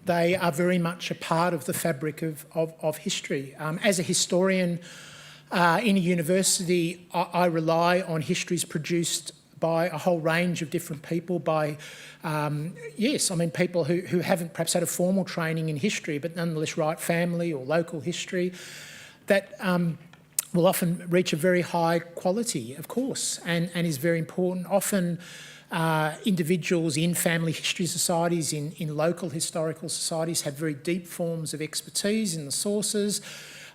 they are very much a part of the fabric of history. As a historian in a university, I rely on histories produced by a whole range of different people, by, people who haven't perhaps had a formal training in history, but nonetheless write family or local history, that will often reach a very high quality, of course, and is very important. Often individuals in family history societies, in local historical societies, have very deep forms of expertise in the sources.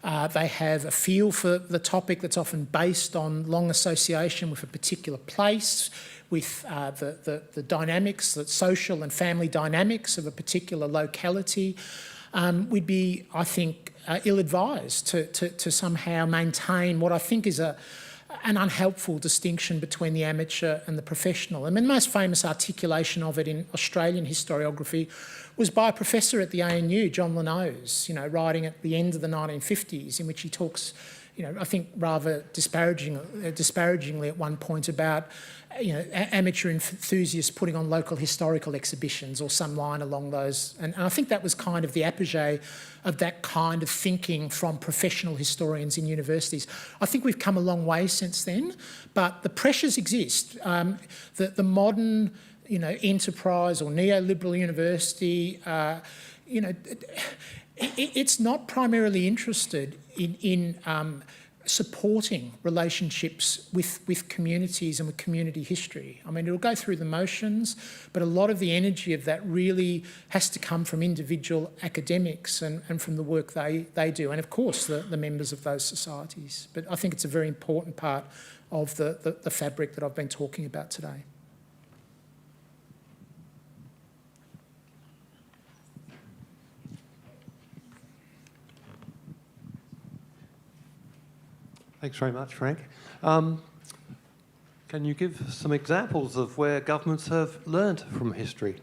They have a feel for the topic that's often based on long association with a particular place, with the dynamics, the social and family dynamics of a particular locality. We'd be, I think, ill-advised to somehow maintain what I think is an unhelpful distinction between the amateur and the professional. The most famous articulation of it in Australian historiography was by a professor at the ANU, John Lennose, writing at the end of the 1950s, in which he talks, I think rather disparagingly at one point about, amateur enthusiasts putting on local historical exhibitions or some line along those. And I think that was kind of the apogee of that kind of thinking from professional historians in universities. I think we've come a long way since then, but the pressures exist. The modern, enterprise or neoliberal university, it's not primarily interested in supporting relationships with communities and with community history. I mean, it'll go through the motions, but a lot of the energy of that really has to come from individual academics and from the work they do, and of course the members of those societies. But I think it's a very important part of the fabric that I've been talking about today. Thanks very much, Frank. Can you give some examples of where governments have learned from history?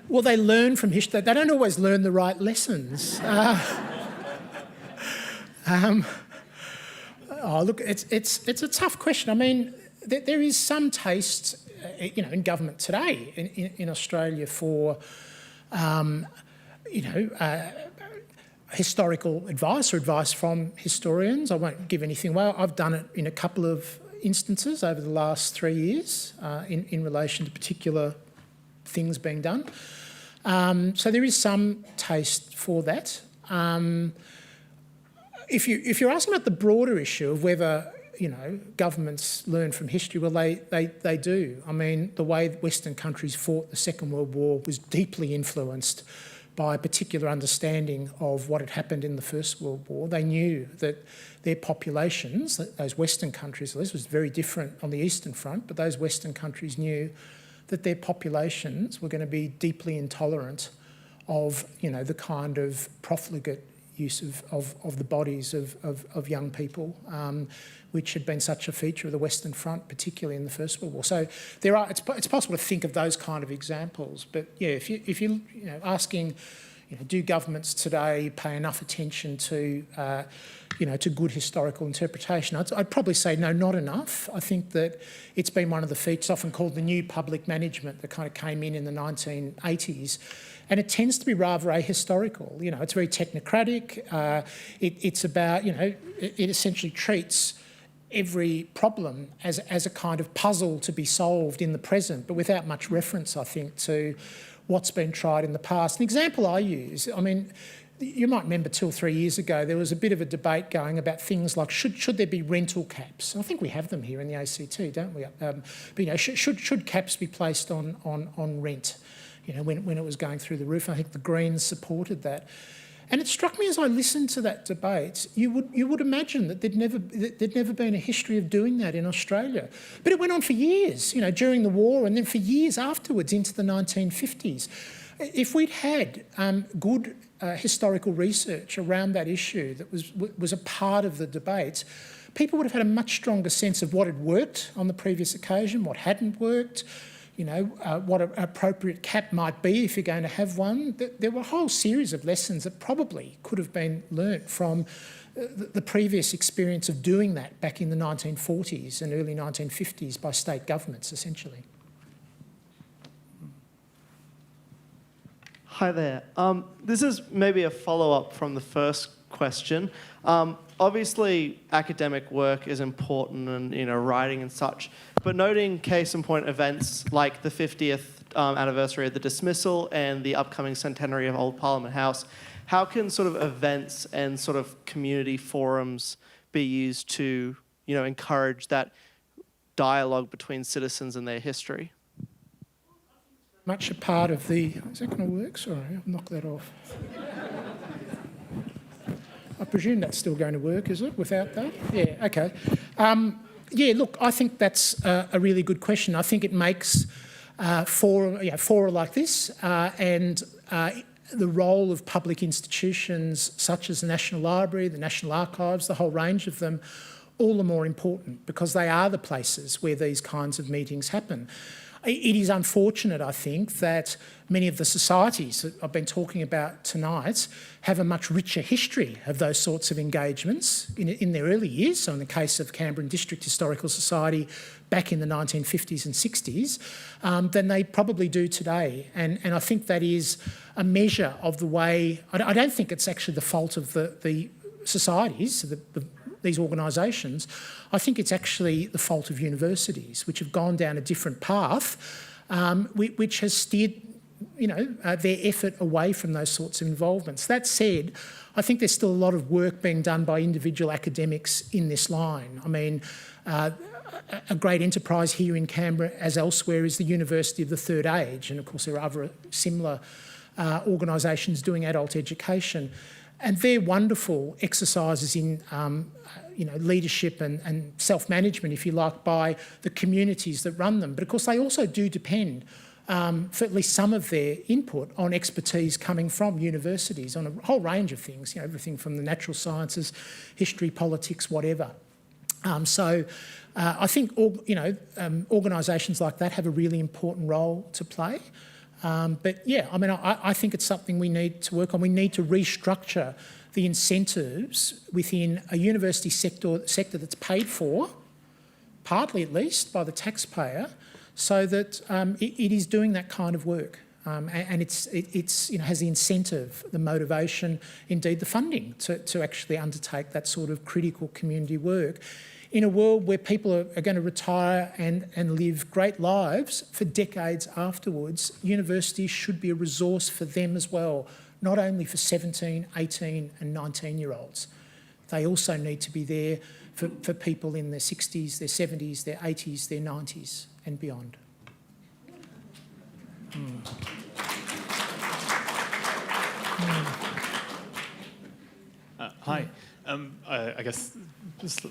Well, they learn from history. They don't always learn the right lessons. Look, it's a tough question. I mean, there is some taste, in government today in Australia for, historical advice or advice from historians. I won't give anything away. I've done it in a couple of instances over the last 3 years in relation to particular things being done. So there is some taste for that. If you're asking about the broader issue of whether governments learn from history, well, they do. I mean, the way Western countries fought the Second World War was deeply influenced by a particular understanding of what had happened in the First World War. They knew that their populations, those Western countries, this was very different on the Eastern Front, but those Western countries knew that their populations were going to be deeply intolerant of, the kind of profligate use of the bodies of young people, which had been such a feature of the Western Front, particularly in the First World War. So it's possible to think of those kind of examples. But yeah, if you're asking, do governments today pay enough attention to to good historical interpretation? I'd probably say no, not enough. I think that it's been one of the features, often called the new public management, that kind of came in the 1980s. And it tends to be rather ahistorical. It's very technocratic. It's about, it essentially treats every problem as a kind of puzzle to be solved in the present, but without much reference, I think, to what's been tried in the past. An example I use, I mean, you might remember 2 or 3 years ago, there was a bit of a debate going about things like should there be rental caps? I think we have them here in the ACT, don't we? But should caps be placed on rent? When it was going through the roof. I think the Greens supported that. And it struck me as I listened to that debate, you would imagine that there'd never been a history of doing that in Australia. But it went on for years, during the war, and then for years afterwards into the 1950s. If we'd had good historical research around that issue that was a part of the debate, people would have had a much stronger sense of what had worked on the previous occasion, what hadn't worked, what an appropriate cap might be if you're going to have one. There were a whole series of lessons that probably could have been learnt from the previous experience of doing that back in the 1940s and early 1950s by state governments, essentially. Hi there. This is maybe a follow-up from the first question. Obviously, academic work is important and, writing and such, but noting case in point events like the 50th anniversary of the dismissal and the upcoming centenary of Old Parliament House, how can sort of events and sort of community forums be used to, encourage that dialogue between citizens and their history? Much a part of the... Is that going to work? Sorry, I'll knock that off. I presume that's still going to work, is it, without that? Yeah, okay. Look, I think that's a really good question. I think it makes fora like this and the role of public institutions such as the National Library, the National Archives, the whole range of them, all the more important because they are the places where these kinds of meetings happen. it is unfortunate, I think, that many of the societies that I've been talking about tonight have a much richer history of those sorts of engagements in their early years. So in the case of Canberra District Historical Society back in the 1950s and 60s, than they probably do today. And I think that is a measure of the way... I don't think it's actually the fault of the societies, these organisations. I think it's actually the fault of universities, which have gone down a different path, which has steered their effort away from those sorts of involvements. That said, I think there's still a lot of work being done by individual academics in this line. I mean, a great enterprise here in Canberra, as elsewhere, is the University of the Third Age, and of course there are other similar organisations doing adult education. And they're wonderful exercises in leadership and self-management, if you like, by the communities that run them. But of course they also do depend, for at least some of their input, on expertise coming from universities on a whole range of things, everything from the natural sciences, history, politics, whatever. I think organisations like that have a really important role to play. But yeah, I mean, I think it's something we need to work on. We need to restructure the incentives within a university sector that's paid for, partly at least, by the taxpayer, so that it is doing that kind of work. And it's has the incentive, the motivation, indeed the funding to actually undertake that sort of critical community work. In a world where people are going to retire and live great lives for decades afterwards, universities should be a resource for them as well, not only for 17, 18 and 19-year-olds. They also need to be there for people in their 60s, their 70s, their 80s, their 90s and beyond. Hi. I guess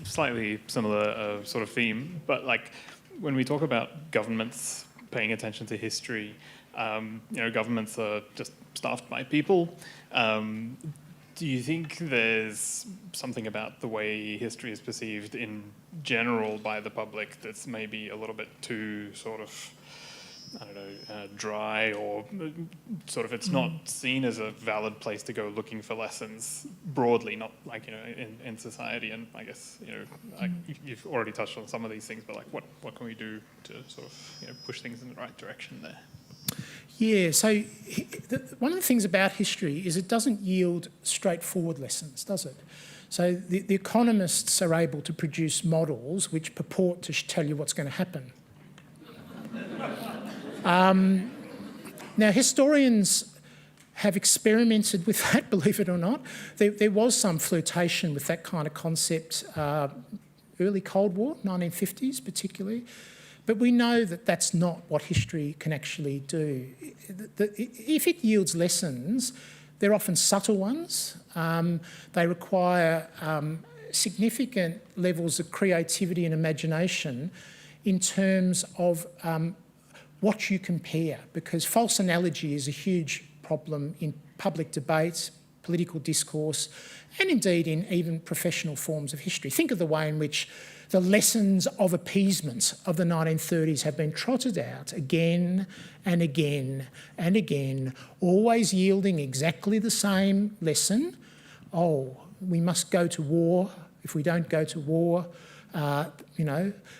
slightly similar sort of theme, but like when we talk about governments paying attention to history, governments are just staffed by people. Do you think there's something about the way history is perceived in general by the public that's maybe a little bit too sort of, I don't know, dry, or sort of it's not seen as a valid place to go looking for lessons broadly, not like, in society? And I guess, you've already touched on some of these things, but like what can we do to sort of, push things in the right direction there? Yeah, so one of the things about history is it doesn't yield straightforward lessons, does it? So the economists are able to produce models which purport to tell you what's going to happen. Now, historians have experimented with that, believe it or not. There was some flirtation with that kind of concept, early Cold War, 1950s particularly. But we know that that's not what history can actually do. If it yields lessons, they're often subtle ones. They require significant levels of creativity and imagination in terms of what you compare, because false analogy is a huge problem in public debate, political discourse, and indeed in even professional forms of history. Think of the way in which the lessons of appeasement of the 1930s have been trotted out again and again and again, always yielding exactly the same lesson. Oh, we must go to war. If we don't go to war,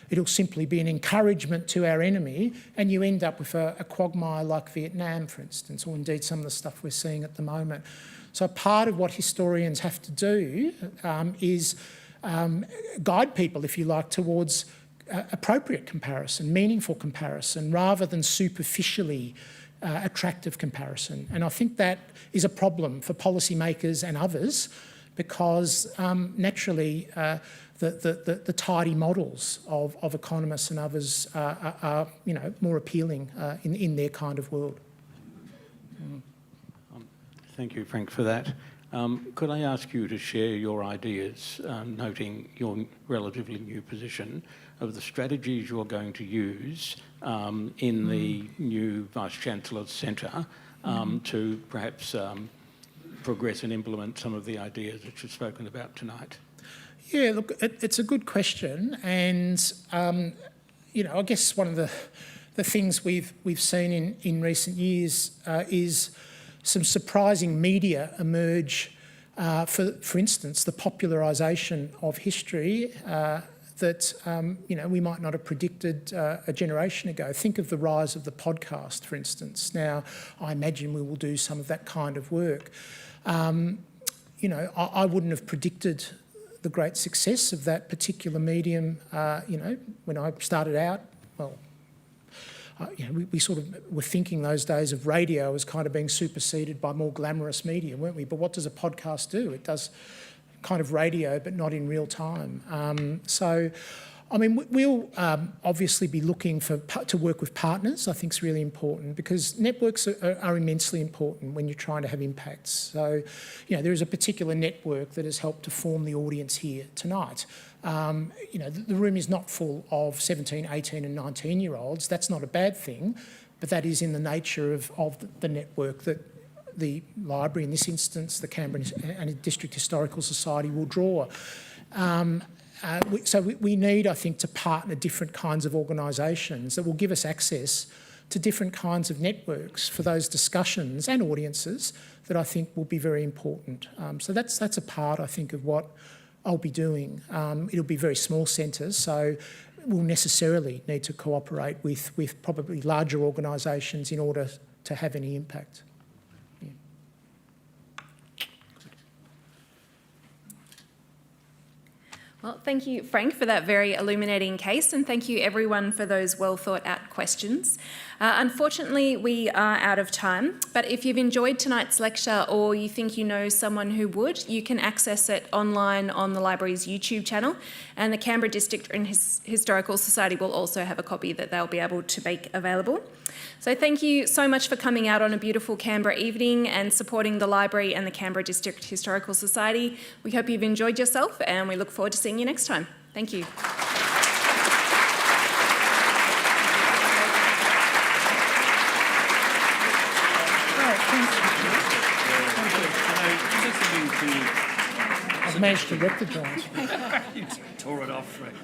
it'll simply be an encouragement to our enemy, and you end up with a quagmire like Vietnam, for instance, or indeed some of the stuff we're seeing at the moment. So part of what historians have to do is guide people, if you like, towards appropriate comparison, meaningful comparison, rather than superficially attractive comparison. And I think that is a problem for policymakers and others, because naturally the tidy models of economists and others are more appealing in their kind of world. Thank you, Frank, for that. Could I ask you to share your ideas, noting your relatively new position, of the strategies you're going to use in the new Vice-Chancellor's Centre to perhaps progress and implement some of the ideas that you've spoken about tonight? Yeah, look, it's a good question, and I guess one of the the things we've seen in recent years is some surprising media emerge. For instance, the popularisation of history that we might not have predicted a generation ago. Think of the rise of the podcast, for instance. Now, I imagine we will do some of that kind of work. I wouldn't have predicted the great success of that particular medium, when I started out. Well, we sort of were thinking those days of radio as kind of being superseded by more glamorous media, weren't we? But what does a podcast do? It does kind of radio, but not in real time. We'll obviously be looking to work with partners. I think is really important, because networks are immensely important when you're trying to have impacts. So, there is a particular network that has helped to form the audience here tonight. The room is not full of 17, 18 and 19-year-olds. That's not a bad thing, but that is in the nature of the network that the library, in this instance, the Canberra District Historical Society, will draw. So we need, I think, to partner different kinds of organisations that will give us access to different kinds of networks for those discussions and audiences that I think will be very important. So that's a part, I think, of what I'll be doing. It'll be very small centres, so we'll necessarily need to cooperate with probably larger organisations in order to have any impact. Well, thank you, Frank, for that very illuminating case, and thank you, everyone, for those well thought out questions. Unfortunately, we are out of time, but if you've enjoyed tonight's lecture or you think you know someone who would, you can access it online on the library's YouTube channel, and the Canberra District Historical Society will also have a copy that they'll be able to make available. So thank you so much for coming out on a beautiful Canberra evening and supporting the library and the Canberra District Historical Society. We hope you've enjoyed yourself, and we look forward to seeing you next time. Thank you. I've managed to rectify it. You tore it off, Frank.